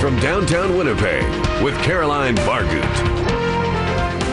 from downtown Winnipeg with Caroline Bargut.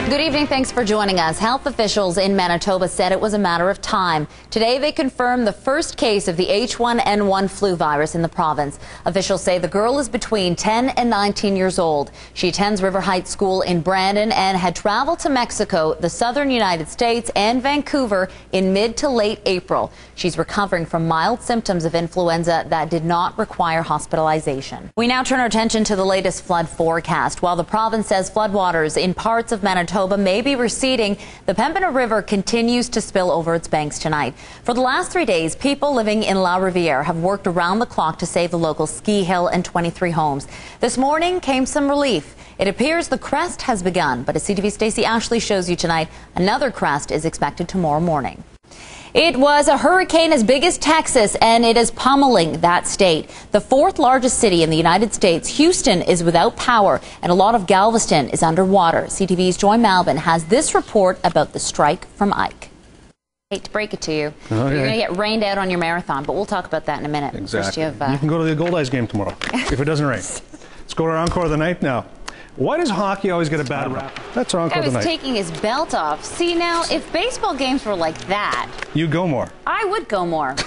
Good evening. Thanks for joining us. Health officials in Manitoba said it was a matter of time. Today they confirmed the first case of the H1N1 flu virus in the province. Officials say the girl is between 10 and 19 years old. She attends River Heights School in Brandon and had traveled to Mexico, the southern United States, and Vancouver in mid to late April. She's recovering from mild symptoms of influenza that did not require hospitalization. We now turn our attention to the latest flood forecast. While the province says floodwaters in parts of Manitoba may be receding, the Pembina River continues to spill over its banks tonight. For the last 3 days, people living in La Riviere have worked around the clock to save the local ski hill and 23 homes. This morning came some relief. It appears the crest has begun, but as CTV's Stacey Ashley shows you tonight, another crest is expected tomorrow morning. It was a hurricane as big as Texas, and it is pummeling that state. The fourth largest city in the United States, Houston, is without power, and a lot of Galveston is underwater. CTV's Joy Malvin has this report about the strike from Ike. Hate to break it to you. Okay. You're going to get rained out on your marathon, but we'll talk about that in a minute. Exactly. First you can go to the Gold Eyes game tomorrow if it doesn't rain. Let's go to our encore of the night now. Why does hockey always get a bad rap? That's our encore of the night. He was taking his belt off. See, now, if baseball games were like that... You'd go more. I would go more.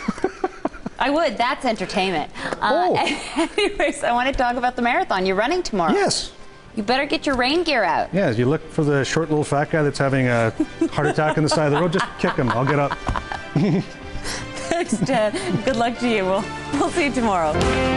I would. That's entertainment. Anyways, I want to talk about the marathon. You're running tomorrow. Yes. You better get your rain gear out. Yeah, you look for the short little fat guy that's having a heart attack on the side of the road, just kick him. I'll get up. Thanks, Dad. Good luck to you. We'll see you tomorrow.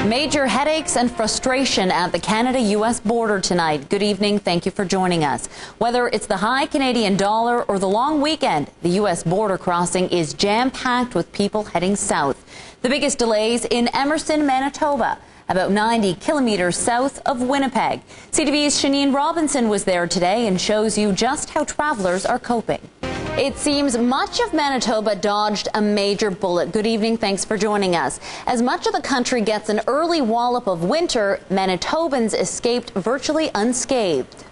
Major headaches and frustration at the Canada-U.S. border tonight. Good evening. Thank you for joining us. Whether it's the high Canadian dollar or the long weekend, the U.S. border crossing is jam-packed with people heading south. The biggest delays in Emerson, Manitoba, about 90 kilometers south of Winnipeg. CTV's Shanine Robinson was there today and shows you just how travelers are coping. It seems much of Manitoba dodged a major bullet. Good evening. Thanks for joining us. As much of the country gets an early wallop of winter, Manitobans escaped virtually unscathed.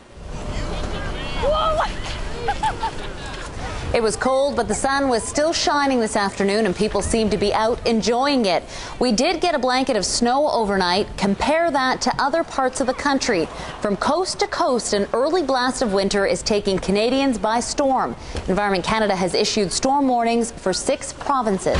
It was cold, but the sun was still shining this afternoon, and people seemed to be out enjoying it. We did get a blanket of snow overnight. Compare that to other parts of the country. From coast to coast, an early blast of winter is taking Canadians by storm. Environment Canada has issued storm warnings for 6 provinces.